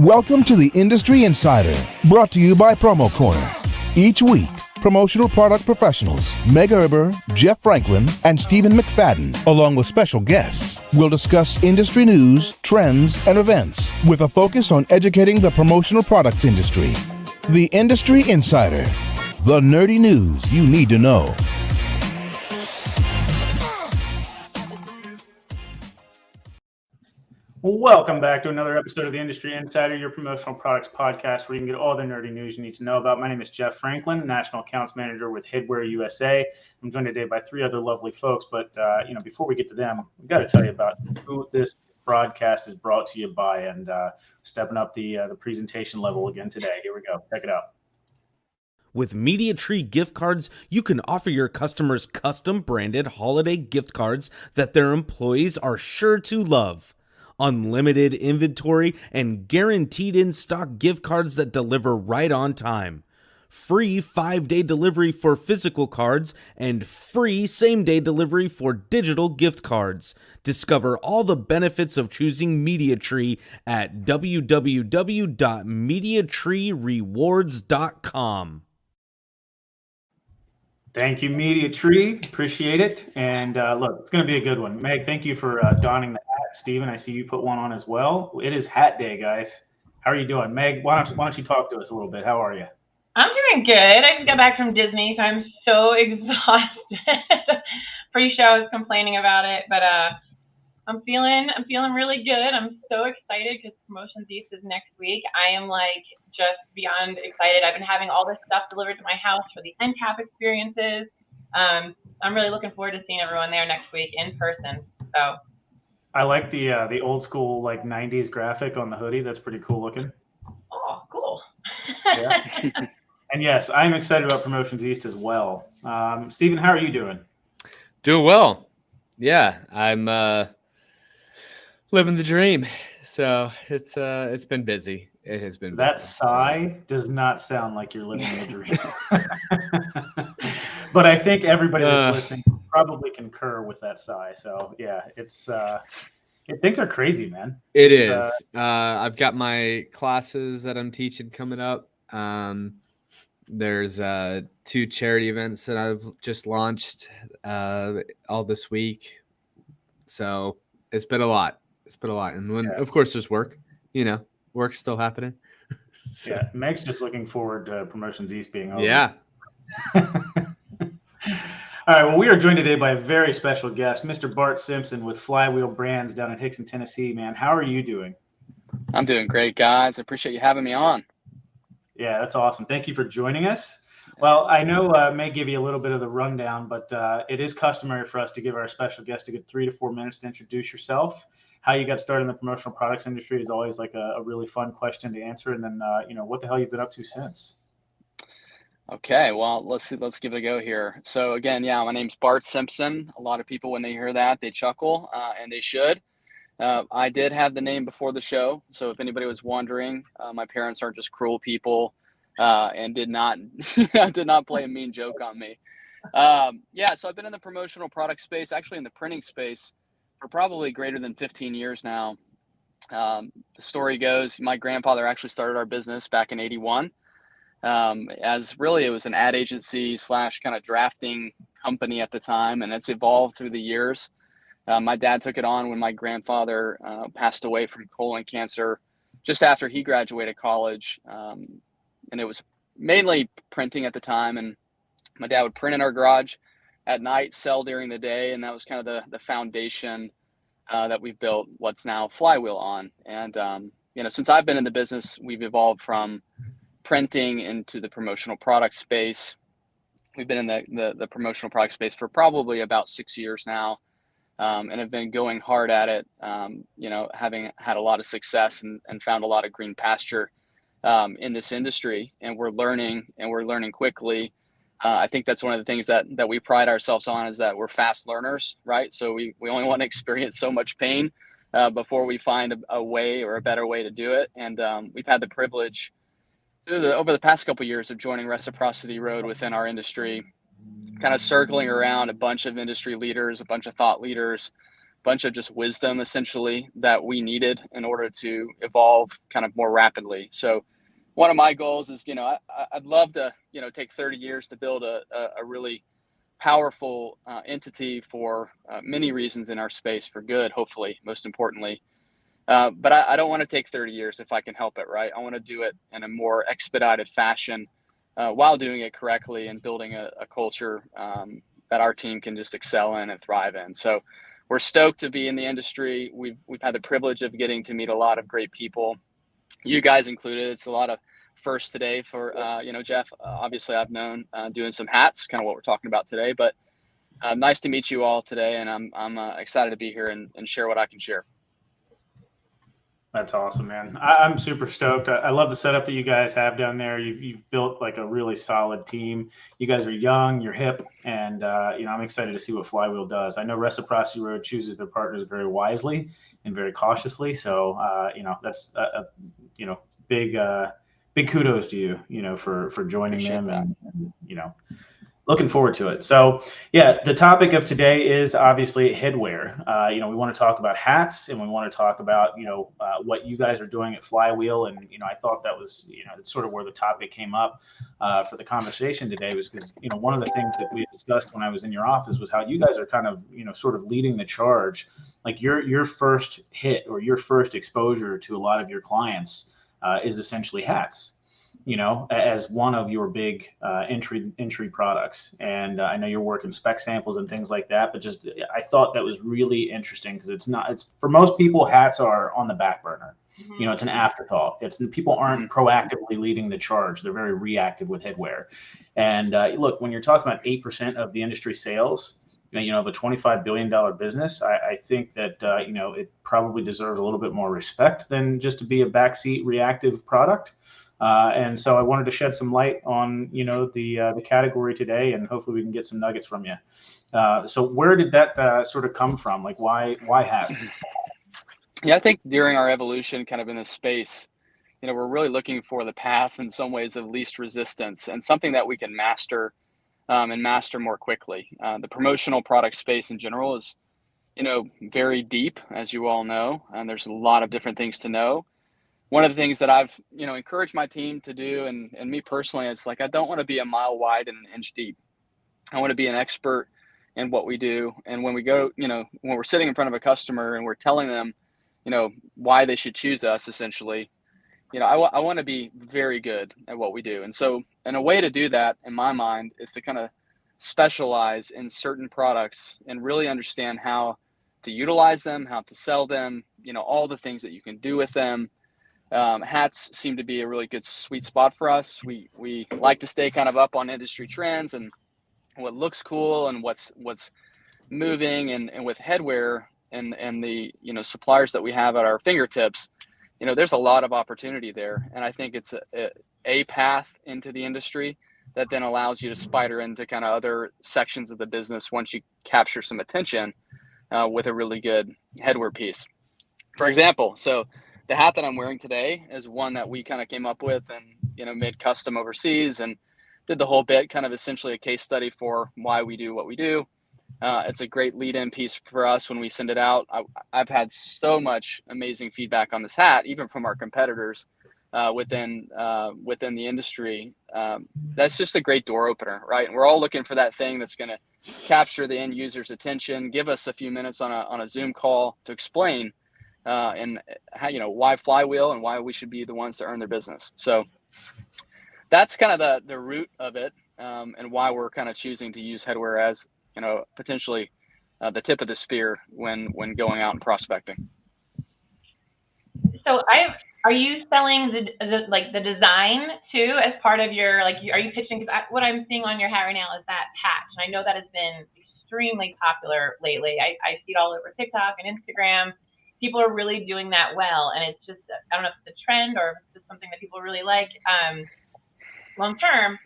Welcome to the Industry Insider, brought to you by Promo Corner. Each week, promotional product professionals Meg Erbert, Jeff Franklin, and Stephen McFadden, along with special guests, will discuss industry news, trends, and events with a focus on educating the promotional products industry. The Industry Insider, the nerdy news you need to know. Welcome back to another episode of the Industry Insider, your promotional products podcast where you can get all the nerdy news you need to know about. My name is Jeff Franklin, National Accounts Manager with Headwear USA. I'm joined today by three other lovely folks, but before we get to them, we've got to tell you about who this broadcast is brought to you by, and stepping up the presentation level again today. Here we go. Check it out. With MediaTree gift cards, you can offer your customers custom branded holiday gift cards that their employees are sure to love. Unlimited inventory and guaranteed in-stock gift cards that deliver right on time. Free 5-day delivery for physical cards and free same-day delivery for digital gift cards. Discover all the benefits of choosing MediaTree at www.mediatreerewards.com. Thank you, MediaTree. Appreciate it. And look, it's going to be a good one. Meg, thank you for donning the hat. Stephen, I see you put one on as well. It is Hat Day, guys. How are you doing? Meg, why don't you talk to us a little bit? How are you? I'm doing good. I just got back from Disney, so I'm so exhausted. Pre-show I was complaining about it, but I'm feeling really good. I'm so excited because Promotions East is next week. I am just beyond excited. I've been having all this stuff delivered to my house for the end cap experiences. I'm really looking forward to seeing everyone there next week in person. So I like the old school 90s graphic on the hoodie. That's pretty cool looking. Oh, cool. Yeah. And yes, I'm excited about Promotions East as well. Stephen, how are you doing? Doing well. Yeah, I'm living the dream. So it's been busy. It has been busy. That sigh does not sound like you're living the dream. But I think everybody that's listening probably concur with that sigh. So yeah, things are crazy, man. It is. I've got my classes that I'm teaching coming up. There's 2 charity events that I've just launched all this week. So it's been a lot. And of course, there's work. Work's still happening. So. Yeah, Meg's just looking forward to Promotions East being over. Yeah. All right, well, we are joined today by a very special guest, Mr. Bart Simpson with Flywheel Brands down in Hickson, Tennessee. Man, how are you doing? I'm doing great, guys. I appreciate you having me on. Yeah, that's awesome. Thank you for joining us. Well, I know Meg gave you a little bit of the rundown, but it is customary for us to give our special guest a good 3 to 4 minutes to introduce yourself. How you got started in the promotional products industry is always a really fun question to answer. And then, what the hell you've been up to since? Okay, well, let's give it a go here. So again, my name's Bart Simpson. A lot of people, when they hear that, they chuckle, and they should. I did have the name before the show. So if anybody was wondering, my parents aren't just cruel people and did not play a mean joke on me. So I've been in the promotional product space, actually in the printing space, for probably greater than 15 years now. The story goes, my grandfather actually started our business back in 81. As really it was an ad agency / kind of drafting company at the time, and it's evolved through the years. My dad took it on when my grandfather passed away from colon cancer just after he graduated college, and it was mainly printing at the time, and my dad would print in our garage at night, sell during the day, and that was kind of the foundation that we've built what's now Flywheel on. And since I've been in the business, we've evolved from printing into the promotional product space. We've been in the promotional product space for probably about 6 years now, and have been going hard at it, having had a lot of success and found a lot of green pasture in this industry, and we're learning quickly. I think that's one of the things that we pride ourselves on, is that we're fast learners, right? So we only want to experience so much pain before we find a way or a better way to do it. And we've had the privilege over the past couple of years of joining Reciprocity Road within our industry, kind of circling around a bunch of industry leaders, a bunch of thought leaders, bunch of just wisdom essentially that we needed in order to evolve kind of more rapidly. So one of my goals is, I'd love to, take 30 years to build a really powerful entity for many reasons in our space, for good, hopefully, most importantly. But I don't want to take 30 years if I can help it, right? I want to do it in a more expedited fashion while doing it correctly and building a culture that our team can just excel in and thrive in. So we're stoked to be in the industry. We've had the privilege of getting to meet a lot of great people, you guys included. It's a lot of first today for, Jeff. Obviously, I've known doing some hats, kind of what we're talking about today. But nice to meet you all today, and I'm excited to be here and share what I can share. That's awesome, man. I'm super stoked. I love the setup that you guys have down there. You've built like a really solid team. You guys are young, you're hip, and I'm excited to see what Flywheel does. I know Reciprocity Road chooses their partners very wisely and very cautiously. So that's big kudos to you, for joining Appreciate them and looking forward to it. So yeah, the topic of today is obviously headwear. We want to talk about hats, and we want to talk about, what you guys are doing at Flywheel. And, I thought that was, it's sort of where the topic came up for the conversation today, was because, one of the things that we discussed when I was in your office was how you guys are kind of, sort of leading the charge. Like your first hit or your first exposure to a lot of your clients is essentially hats, as one of your big entry products. And I know you're working spec samples and things like that, but just I thought that was really interesting because it's for most people, hats are on the back burner. Mm-hmm. It's an afterthought. People aren't proactively leading the charge. They're very reactive with headwear. And look, when you're talking about 8% of the industry sales, of a $25 billion business, I think that, it probably deserves a little bit more respect than just to be a backseat reactive product. And so I wanted to shed some light on, the category today, and hopefully we can get some nuggets from you. So where did that sort of come from? Like why hats? Yeah, I think during our evolution kind of in this space, we're really looking for the path in some ways of least resistance and something that we can master and master more quickly. The promotional product space in general is, very deep, as you all know, and there's a lot of different things to know. One of the things that I've, encouraged my team to do, and me personally, it's like, I don't want to be a mile wide and an inch deep. I want to be an expert in what we do. And when we go, when we're sitting in front of a customer and we're telling them, why they should choose us, essentially, I want to be very good at what we do. And so, and a way to do that, in my mind, is to kind of specialize in certain products and really understand how to utilize them, how to sell them, all the things that you can do with them. Hats seem to be a really good sweet spot for us. We like to stay kind of up on industry trends and what looks cool and what's moving, and with headwear and the suppliers that we have at our fingertips, there's a lot of opportunity there. And I think it's a path into the industry that then allows you to spider into kind of other sections of the business once you capture some attention with a really good headwear piece. For example, so the hat that I'm wearing today is one that we kind of came up with and, made custom overseas and did the whole bit, kind of essentially a case study for why we do what we do. It's a great lead-in piece for us when we send it out. I've had so much amazing feedback on this hat, even from our competitors within the industry. That's just a great door opener, right? And we're all looking for that thing that's going to capture the end user's attention, give us a few minutes on a Zoom call to explain and how, why Flywheel and why we should be the ones to earn their business. So that's kind of the root of it, and why we're kind of choosing to use headwear as, potentially the tip of the spear when going out and prospecting. So are you selling the design too as part of your, are you pitching? Because what I'm seeing on your hat right now is that patch. And I know that has been extremely popular lately. I see it all over TikTok and Instagram. People are really doing that well. And it's just, I don't know if it's a trend or if it's just something that people really like long term.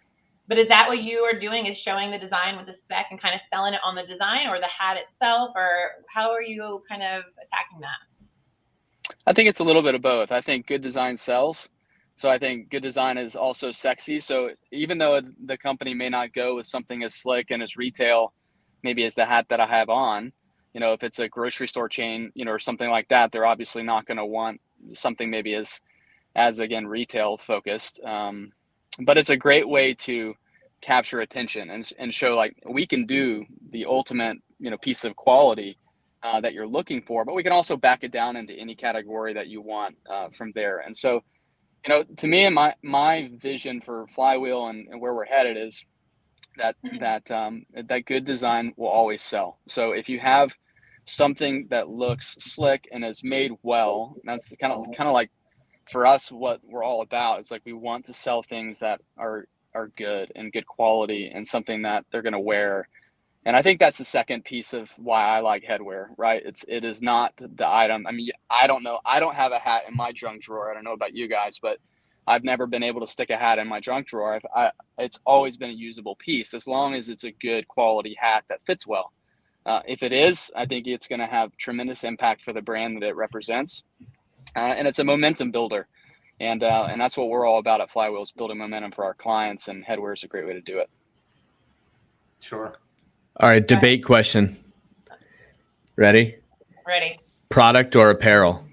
But is that what you are doing, is showing the design with the spec and kind of selling it on the design, or the hat itself, or how are you kind of attacking that? I think it's a little bit of both. I think good design sells. So I think good design is also sexy. So even though the company may not go with something as slick and as retail, maybe as the hat that I have on, if it's a grocery store chain, or something like that, they're obviously not going to want something maybe as again, retail focused. But it's a great way to capture attention and show like we can do the ultimate, piece of quality that you're looking for, but we can also back it down into any category that you want from there. And so, to me, and my vision for Flywheel and where we're headed is that good design will always sell. So if you have something that looks slick and is made well, that's kind of like for us what we're all about. It's like we want to sell things that are good and good quality and something that they're going to wear. And I think that's the second piece of why I like Headwear, right? It is not the item. I mean, I don't know. I don't have a hat in my junk drawer. I don't know about you guys, but I've never been able to stick a hat in my junk drawer. It's always been a usable piece as long as it's a good quality hat that fits well. If it is, I think it's going to have tremendous impact for the brand that it represents. And it's a momentum builder. And that's what we're all about at Flywheel, is building momentum for our clients, and Headwear is a great way to do it. Sure. All right, debate question. Ready? Ready. Product or apparel?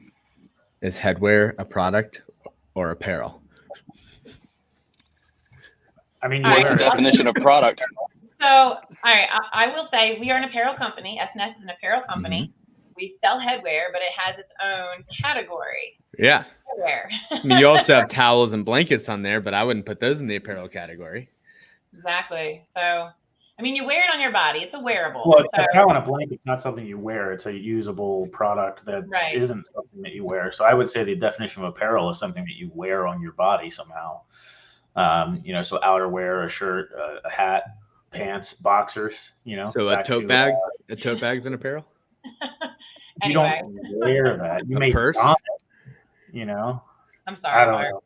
Is Headwear a product or apparel? I mean, what's the definition of product? So, all right, I will say we are an apparel company. SNS is an apparel company. Mm-hmm. We sell headwear, but it has its own category. Yeah. Headwear. I mean, you also have towels and blankets on there, but I wouldn't put those in the apparel category. Exactly. So, I mean, you wear it on your body. It's a wearable. Well, a towel and a blanket's not something you wear. It's a usable product that isn't something that you wear. So I would say the definition of apparel is something that you wear on your body somehow. So outerwear, a shirt, a hat, pants, boxers, So a tote bag? A tote bag's an apparel? You don't wear that. You may purse? don it, I'm sorry, I don't know.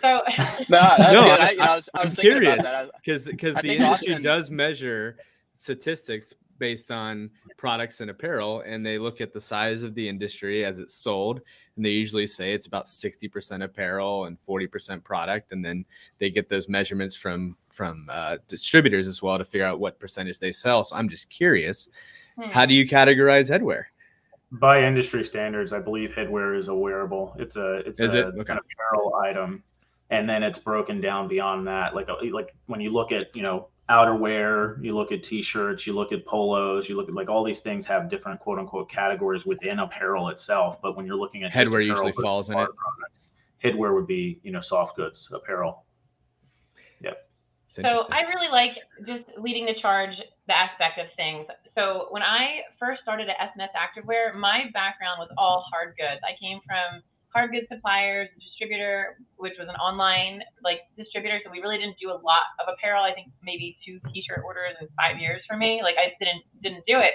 So I was curious because the industry does measure statistics based on products and apparel, and they look at the size of the industry as it's sold, and they usually say it's about 60% apparel and 40% product, and then they get those measurements from distributors as well to figure out what percentage they sell. So I'm just curious, how do you categorize headwear? By industry standards, I believe headwear is a wearable. It's a kind of apparel item. And then it's broken down beyond that. Like when you look at, outerwear, you look at t-shirts, you look at polos, you look at all these things have different quote unquote categories within apparel itself. But when you're looking at headwear usually falls in it. Headwear would be, soft goods apparel. Yep. So I really like just leading the charge, the aspect of things. So when I first started at SNS Activewear, my background was all hard goods. I came from hard goods suppliers, distributor, which was an online distributor. So we really didn't do a lot of apparel. I think maybe 2 t-shirt orders in 5 years for me. I didn't do it.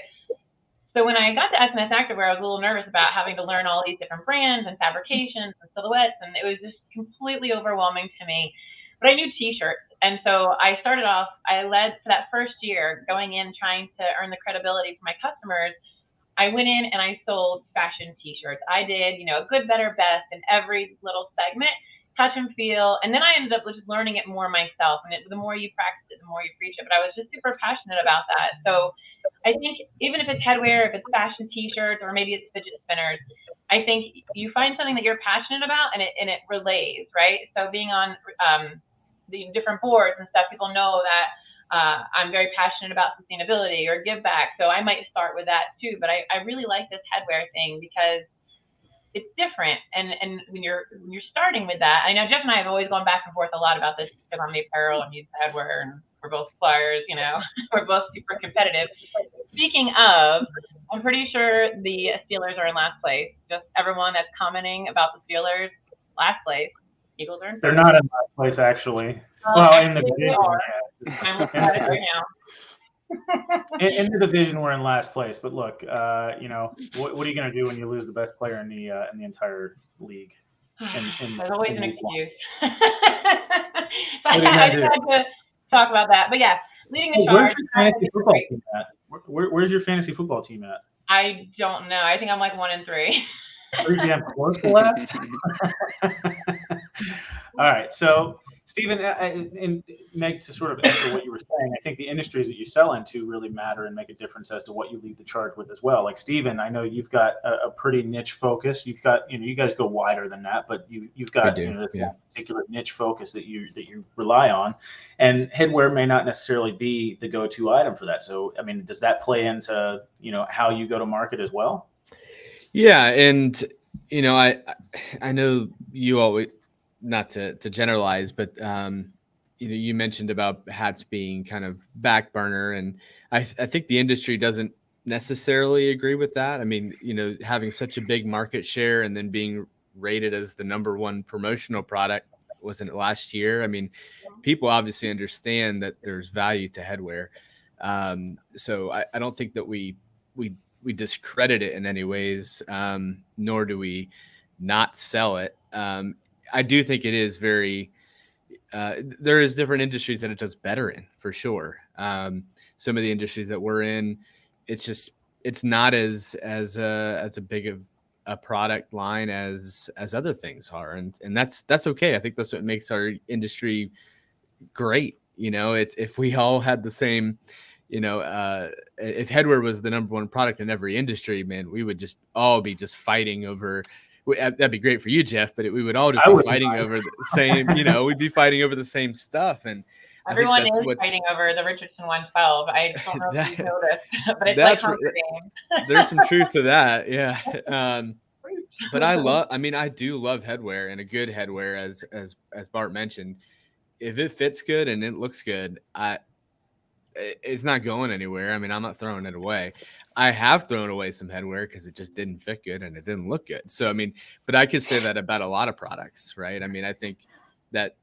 So when I got to SNS Activewear, I was a little nervous about having to learn all these different brands and fabrications and silhouettes. And it was just completely overwhelming to me. But I knew t-shirts. And so I started off, I led for that first year going in, trying to earn the credibility for my customers. I went in and I sold fashion t-shirts. I did, good, better, best in every little segment, touch and feel. And then I ended up just learning it more myself. And the more you practice it, the more you preach it. But I was just super passionate about that. So I think even if it's headwear, if it's fashion t-shirts, or maybe it's fidget spinners, I think you find something that you're passionate about and it relays, right? So being on the different boards and stuff, people know that I'm very passionate about sustainability or give back. So I might start with that too. But I really like this headwear thing because it's different. And when you're starting with that, I know Jeff and I have always gone back and forth a lot about this because I'm the apparel and he's the headwear and we're both suppliers, we're both super competitive. Speaking of, I'm pretty sure the Steelers are in last place. Just everyone that's commenting about the Steelers, last place. Eagles are in They're not in last place, actually. In the division, I'm looking at it right now. in the division, we're in last place. But look, what are you going to do when you lose the best player in the entire league? There's always an excuse. I just had to talk about that. But yeah, leading the charge. Where's your fantasy football team at? Where's your fantasy football team at? I don't know. I think I'm 1-3. Pretty damn close to last. All right, so Stephen, and Meg, to sort of echo what you were saying, I think the industries that you sell into really matter and make a difference as to what you lead the charge with as well. Like Stephen, I know you've got a pretty niche focus. You've got, you guys go wider than that, but you've got this one particular niche focus that you rely on, and headwear may not necessarily be the go-to item for that. So, I mean, does that play into how you go to market as well? Yeah, and I know you always, not to generalize, but you mentioned about hats being kind of back burner, and I think the industry doesn't necessarily agree with that. I mean, having such a big market share and then being rated as the #1 promotional product, wasn't it last year? I mean, people obviously understand that there's value to headwear. So I don't think that we discredit it in any ways, nor do we not sell it. I do think it is very, there is different industries that it does better in, for sure. Some of the industries that we're in, it's not as a big of a product line as other things are. And that's okay. I think that's what makes our industry great. It's, if we all had the same, if headwear was the #1 product in every industry, man, we would just all be just fighting over. That'd be great for you, Jeff, but we would all just be fighting over the same, we'd be fighting over the same stuff. And everyone is fighting over the Richardson 112. I don't know if you know this, but it's like Hunger Games. There's some truth to that. Yeah. But I do love headwear, and a good headwear, as Bart mentioned. If it fits good and it looks good, it's not going anywhere. I mean, I'm not throwing it away. I have thrown away some headwear because it just didn't fit good and it didn't look good. So, I mean, but I could say that about a lot of products, right? I mean, I think that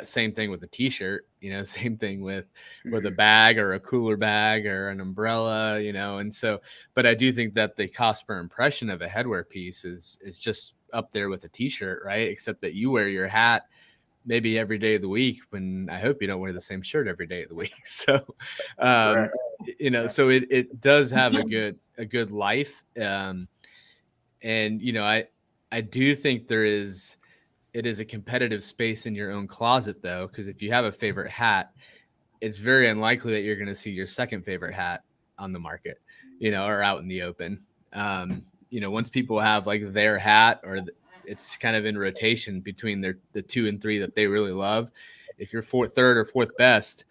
same thing with a t-shirt, same thing with a bag or a cooler bag or an umbrella, and so, but I do think that the cost per impression of a headwear piece is just up there with a t-shirt, right? Except that you wear your hat maybe every day of the week, when I hope you don't wear the same shirt every day of the week. So, so it does have a good life. And, I do think it is a competitive space in your own closet, though, because if you have a favorite hat, it's very unlikely that you're going to see your second favorite hat on the market, or out in the open. Once people have like their hat, or it's kind of in rotation between the 2 and 3 that they really love. If you're third or fourth best,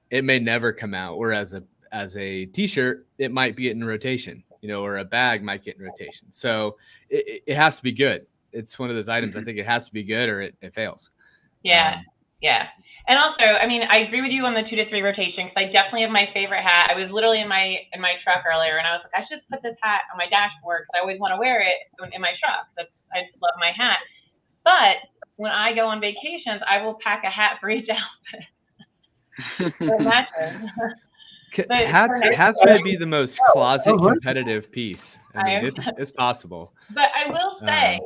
it may never come out. Whereas as a t-shirt, it might be in rotation, or a bag might get in rotation. So it has to be good. It's one of those items. I think it has to be good, or it fails. Yeah. Yeah. And also, I mean, I agree with you on the 2 to 3 rotation, because I definitely have my favorite hat. I was literally in my truck earlier, and I was like, I should put this hat on my dashboard because I always want to wear it in my truck. I just love my hat. But when I go on vacations, I will pack a hat for each outfit. Hats may be the most closet competitive piece. I mean, it's possible. But I will say,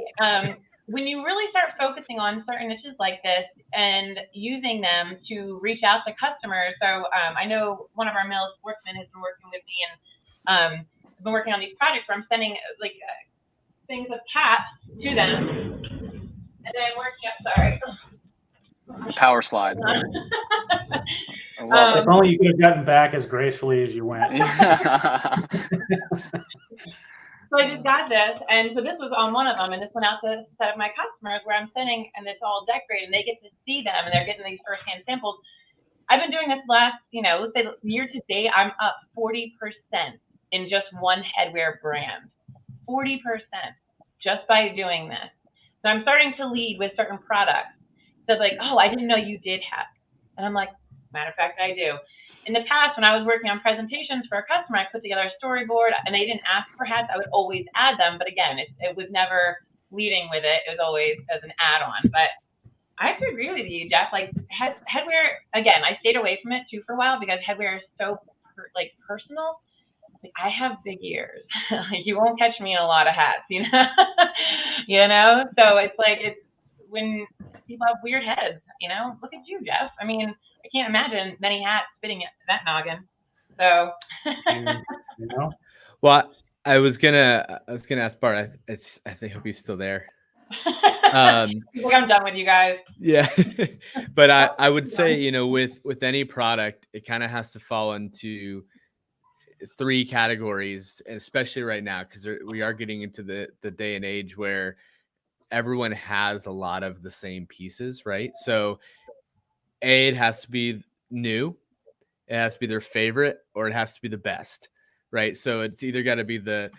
when you really start focusing on certain niches like this and using them to reach out to customers. So I know one of our male sportsmen has been working with me, and I've been working on these projects where I'm sending like things of caps to them, and then working up. Sorry. Power slide. If only you could have gotten back as gracefully as you went. So I just got this, and so this was on one of them, and this went out to a set of my customers where I'm sending, and it's all decorated, and they get to see them, and they're getting these firsthand samples. I've been doing this last, let's say year to date, I'm up 40% in just one headwear brand. 40% just by doing this. So I'm starting to lead with certain products. So like, oh, I didn't know you did hats. And I'm like, matter of fact, I do. In the past, when I was working on presentations for a customer, I put together a storyboard, and they didn't ask for hats. I would always add them. But again, it was never leading with it. It was always as an add-on. But I have to agree with you, Jeff. Like headwear, again, I stayed away from it too for a while because headwear is so personal. Like, I have big ears. You won't catch me in a lot of hats, So it's like, it's when people have weird heads, look at you, Jeff. I mean, I can't imagine many hats fitting that noggin. So, Well, I was gonna ask Bart. I hope he's still there. Like, I'm done with you guys. Yeah. But I would say, you know, with any product, it kind of has to fall into 3 categories, especially right now, because we are getting into the day and age where everyone has a lot of the same pieces, right? So it has to be new, it has to be their favorite, or it has to be the best, right? So it's either got to be the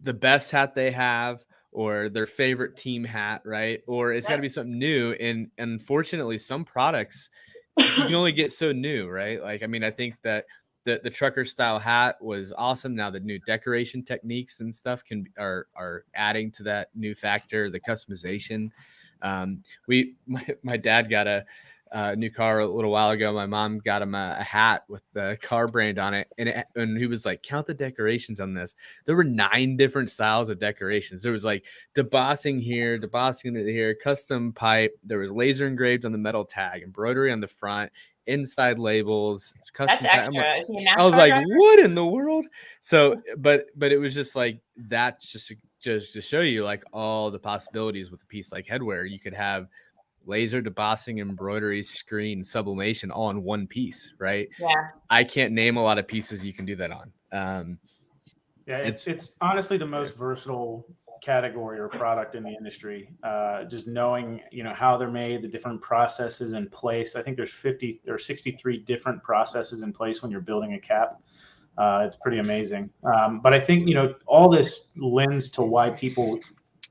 best hat they have, or their favorite team hat, right? Or it's got to be something new. And unfortunately, some products you can only get so new, right? Like, I mean, I think that the trucker style hat was awesome. Now the new decoration techniques and stuff are adding to that new factor, the customization. My dad got a new car a little while ago. My mom got him a hat with the car brand on it, and he was like, count the decorations on this. There were 9 different styles of decorations. There was like debossing here, custom pipe. There was laser engraved on the metal tag, embroidery on the front, inside labels, custom. That's extra. Like, Is he a NASCAR I was like, driver? what in the world? So, but it was just like that's just to show you like all the possibilities with a piece like Headwear. You could have laser debossing, embroidery, screen, sublimation all in one piece, right? Yeah. I can't name a lot of pieces you can do that on. Yeah, it's honestly the most versatile category or product in the industry. Just knowing, you know, how they're made, the different processes in place. I think there's 63 different processes in place when you're building a cap. It's pretty amazing. But I think, you know, all this lends to why people,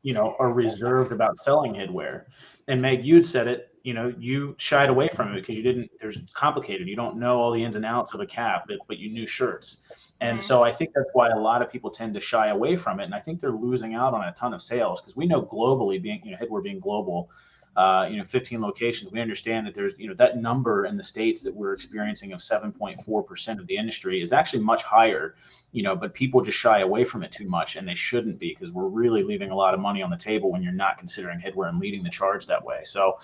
you know, are reserved about selling headwear. And Meg, you had said it, you know, you shied away from it because it's complicated. You don't know all the ins and outs of a cap, but you knew shirts. And so I think that's why a lot of people tend to shy away from it. And I think they're losing out on a ton of sales because we know globally, Headwear being global, 15 locations, we understand that there's, you know, that number in the States that we're experiencing of 7.4% of the industry is actually much higher, you know, but people just shy away from it too much, and they shouldn't be, because we're really leaving a lot of money on the table when you're not considering headwear and leading the charge that way. So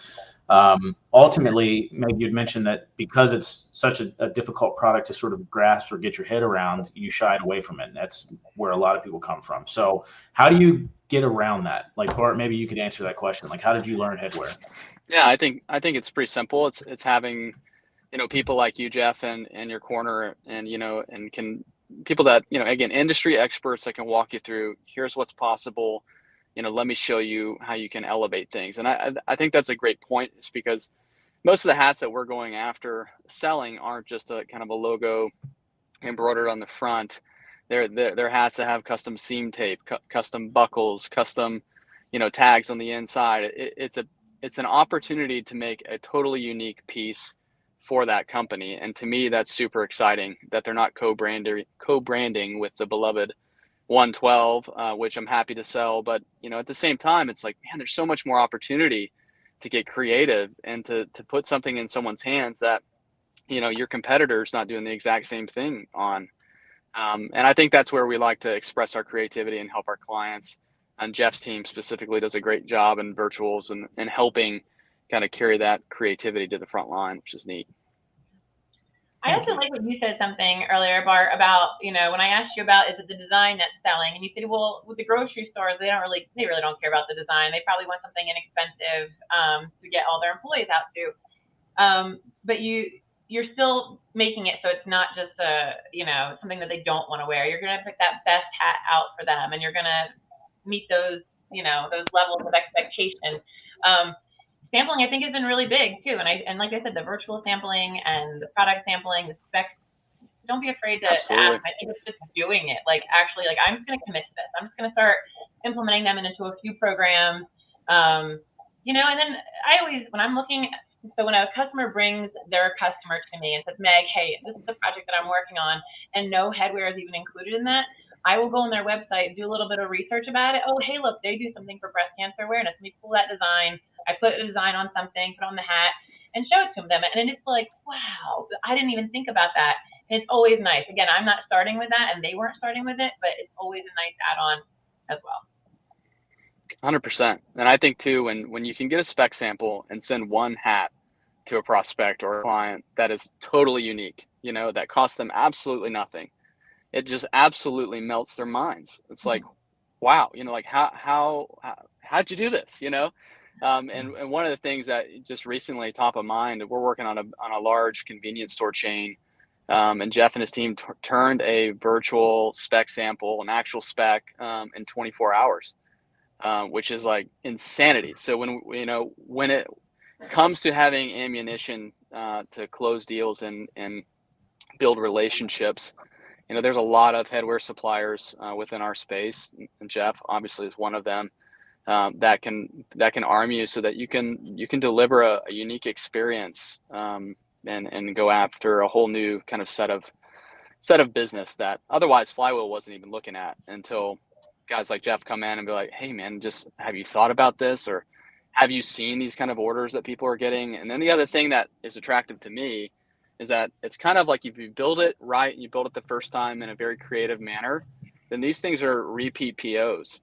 ultimately, maybe you'd mentioned that because it's such a difficult product to sort of grasp or get your head around, you shied away from it. And that's where a lot of people come from. So how do you get around that? Like, Bart, maybe you could answer that question. Like, how did you learn headwear? Yeah, I think it's pretty simple. It's having, you know, people like you, Jeff, and your corner, and, you know, and people that, you know, again, industry experts that can walk you through, here's what's possible. You know, let me show you how you can elevate things. And I think that's a great point. It's because most of the hats that we're going after selling aren't just a kind of a logo embroidered on the front. They're hats that have custom seam tape, custom buckles, custom, you know, tags on the inside. It's an opportunity to make a totally unique piece for that company. And to me, that's super exciting that they're not co-branding with the beloved 112, which I'm happy to sell. But, you know, at the same time, it's like, man, there's so much more opportunity to get creative and to put something in someone's hands that, you know, your competitor's not doing the exact same thing on. And I think that's where we like to express our creativity and help our clients. And Jeff's team specifically does a great job in virtuals and helping kind of carry that creativity to the front line, which is neat. I also like when you said something earlier, Bart, about, you know, when I asked you about, is it the design that's selling? And you said, well, with the grocery stores, they really don't care about the design. They probably want something inexpensive to get all their employees out to. But you're still making it so it's not just something that they don't want to wear. You're going to pick that best hat out for them, and you're going to meet those levels of expectation. Sampling, I think, has been really big too, and like I said, the virtual sampling and the product sampling, the specs. Don't be afraid to ask. I think it's just doing it. Like, actually, like, I'm just going to commit to this. I'm just going to start implementing them into a few programs. You know, and then when I'm looking. So when a customer brings their customer to me and says, Meg, hey, this is the project that I'm working on, and no headwear is even included in that, I will go on their website, do a little bit of research about it. Oh, hey, look, they do something for breast cancer awareness. Let me pull that design. I put a design on something, put on the hat, and show it to them. And it's like, wow, I didn't even think about that. And it's always nice. Again, I'm not starting with that, and they weren't starting with it, but it's always a nice add-on as well. 100%. And I think too, when you can get a spec sample and send one hat to a prospect or a client that is totally unique, you know, that costs them absolutely nothing, it just absolutely melts their minds. It's like, wow, you know, like how'd you do this, you know? And one of the things that just recently top of mind, we're working on a large convenience store chain, and Jeff and his team turned a virtual spec sample, an actual spec, in 24 hours, which is like insanity. So when it comes to having ammunition to close deals and build relationships, there's a lot of headwear suppliers within our space, and Jeff obviously is one of them. That can arm you so that you can deliver a unique experience, and go after a whole new kind of set of business that otherwise Flywheel wasn't even looking at, until guys like Jeff come in and be like, hey man, just have you thought about this, or have you seen these kind of orders that people are getting? And then the other thing that is attractive to me is that it's kind of like, if you build it right and you build it the first time in a very creative manner, then these things are repeat POs.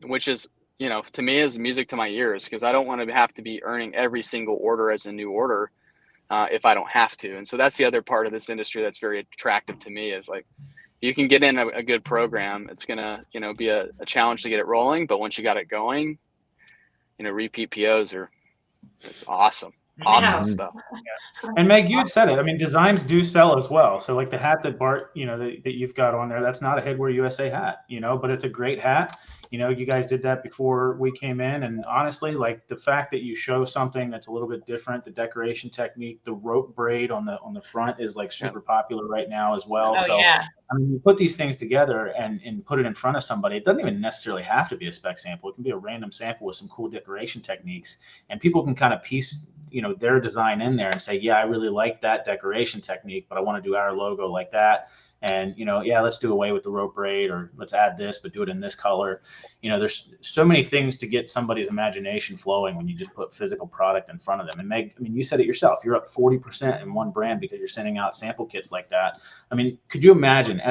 Which is, to me is music to my ears, because I don't want to have to be earning every single order as a new order if I don't have to. And so that's the other part of this industry that's very attractive to me, is like, you can get in a good program. It's going to, be a challenge to get it rolling. But once you got it going, repeat POs it's awesome. Awesome stuff. Yeah. And Meg, you had said it. I mean, designs do sell as well. So like the hat that Bart, that you've got on there, that's not a Headwear USA hat, but it's a great hat. You guys did that before we came in. And honestly, like the fact that you show something that's a little bit different, the decoration technique, the rope braid on the front is like super popular right now as well. Oh, so yeah. I mean, you put these things together and put it in front of somebody. It doesn't even necessarily have to be a spec sample. It can be a random sample with some cool decoration techniques, and people can kind of piece, their design in there and say, yeah, I really like that decoration technique, but I want to do our logo like that. And, let's do away with the rope braid, or let's add this, but do it in this color. There's so many things to get somebody's imagination flowing when you just put physical product in front of them. And Meg, I mean, you said it yourself, you're up 40% in one brand because you're sending out sample kits like that. I mean, could you imagine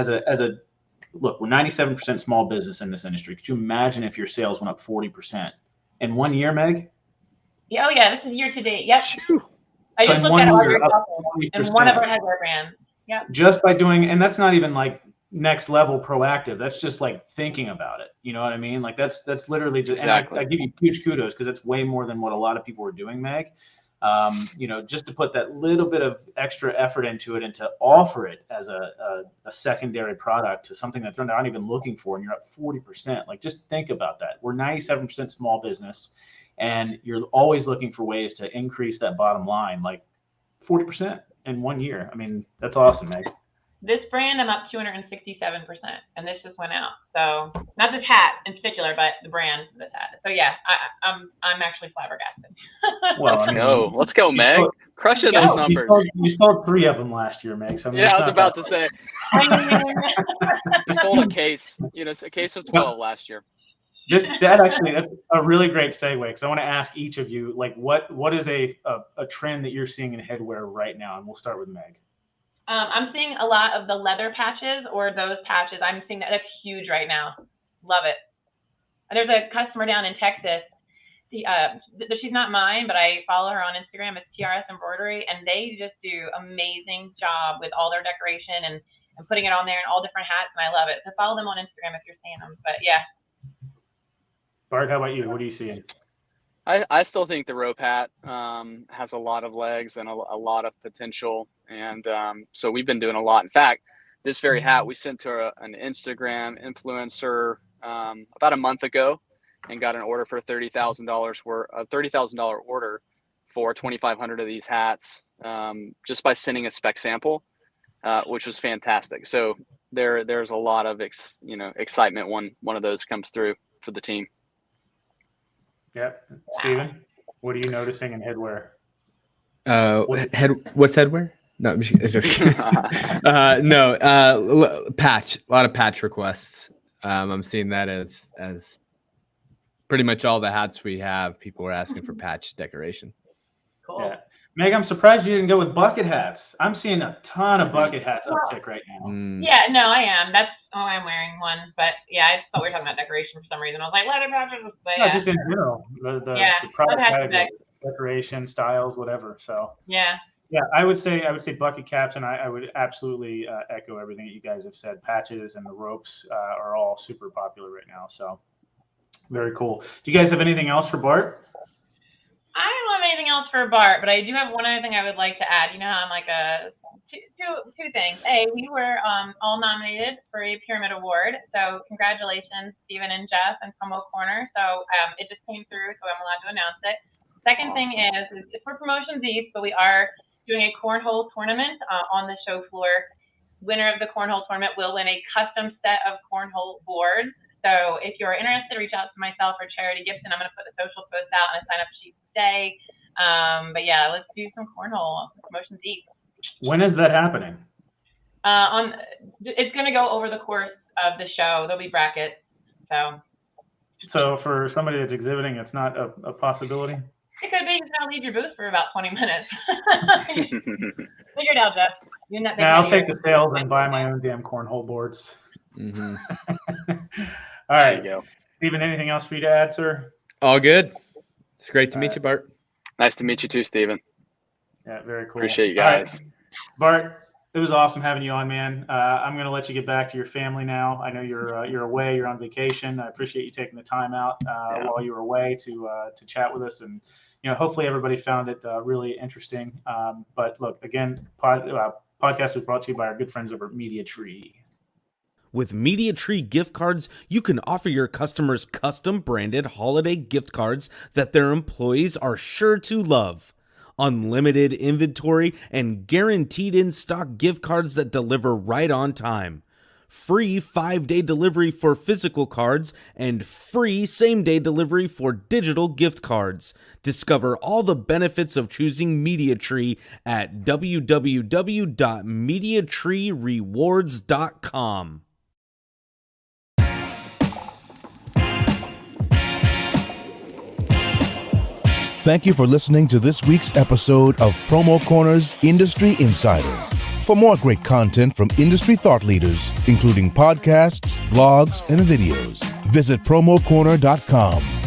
look, we're 97% small business in this industry. Could you imagine if your sales went up 40% in 1 year, Meg? Yeah, oh yeah, this is year to date. Yep. I just looked at it in one of our headwear brands. Yeah. Just by doing, and that's not even like next level proactive. That's just like thinking about it. You know what I mean? Like that's literally just, exactly. And I give you huge kudos, because it's way more than what a lot of people are doing, Meg. Just to put that little bit of extra effort into it and to offer it as a secondary product to something that they're not even looking for, and you're up 40%. Like, just think about that. We're 97% small business, and you're always looking for ways to increase that bottom line, like 40% in 1 year. I mean, that's awesome, Meg. This brand, I'm up 267%, and this just went out. So not this hat in particular, but the brand of this hat. So yeah, I'm actually flabbergasted. Well, let's go, Meg. Crushing those numbers. You sold 3 of them last year, Meg. So I mean, I was about to say. You sold a case, a case of 12 last year. That's a really great segue, because I want to ask each of you, like, what is a trend that you're seeing in headwear right now? And we'll start with Meg. I'm seeing a lot of the leather patches, or those patches. I'm seeing that's huge right now. Love it. There's a customer down in Texas. She's not mine, but I follow her on Instagram. It's TRS Embroidery, and they just do amazing job with all their decoration and putting it on there in all different hats, and I love it. So follow them on Instagram if you're seeing them. But yeah. Bart, how about you? What are you seeing? I still think the rope hat has a lot of legs and a lot of potential. And so we've been doing a lot. In fact, this very hat we sent to an Instagram influencer about a month ago, and got an order for $30,000 worth, a $30,000 order for 2,500 of these hats, just by sending a spec sample, which was fantastic. So there's a lot of excitement when one of those comes through for the team. Yeah, Steven, what are you noticing in headwear? What's headwear? No, I'm just no. Patch. A lot of patch requests. I'm seeing that as pretty much all the hats we have. People are asking for patch decoration. Cool. Yeah. Meg, I'm surprised you didn't go with bucket hats. I'm seeing a ton of bucket hats uptick right now. Yeah, no, I am. I'm wearing one, but yeah, I thought we were talking about decoration for some reason. I was like, leather patches. But no, just in general, the product category, decoration, styles, whatever. So yeah, I would say bucket caps, and I would absolutely echo everything that you guys have said. Patches and the ropes are all super popular right now. So Very cool. Do you guys have anything else for Bart? I don't have anything else for Bart, but I do have one other thing I would like to add. You know how I'm like two things. A, we were all nominated for a Pyramid Award, so congratulations, Stephen and Jeff and Promo Corner. So it just came through, so I'm allowed to announce it. Second thing is it's for Promotions East, but we are doing a Cornhole Tournament on the show floor. Winner of the Cornhole Tournament will win a custom set of cornhole boards. So if you're interested, reach out to myself or Charity Gibson. I'm going to put the social post out and a sign-up sheet today. But yeah, let's do some cornhole Promotions East. When is that happening? It's going to go over the course of the show. There'll be brackets. So for somebody that's exhibiting, it's not a possibility? It could be. Just leave your booth for about 20 minutes. Figure it out, Jeff. Yeah, I'll take the sales and buy my own damn cornhole boards. Mm-hmm. All right. There you go. Steven, anything else for you to add, sir? All good. It's great to meet you, Bart. Nice to meet you too, Steven. Yeah, very cool. Appreciate you guys. Right. Bart, it was awesome having you on, man. I'm going to let you get back to your family now. I know you're away. You're on vacation. I appreciate you taking the time out while you were away to chat with us. And, hopefully everybody found it really interesting. But look, again, podcast was brought to you by our good friends over at Media Tree. With Media Tree gift cards, you can offer your customers custom branded holiday gift cards that their employees are sure to love. Unlimited inventory and guaranteed in-stock gift cards that deliver right on time. Free 5-day delivery for physical cards and free same-day delivery for digital gift cards. Discover all the benefits of choosing Media Tree at www.mediatreerewards.com. Thank you for listening to this week's episode of Promo Corner's Industry Insider. For more great content from industry thought leaders, including podcasts, blogs, and videos, visit promocorner.com.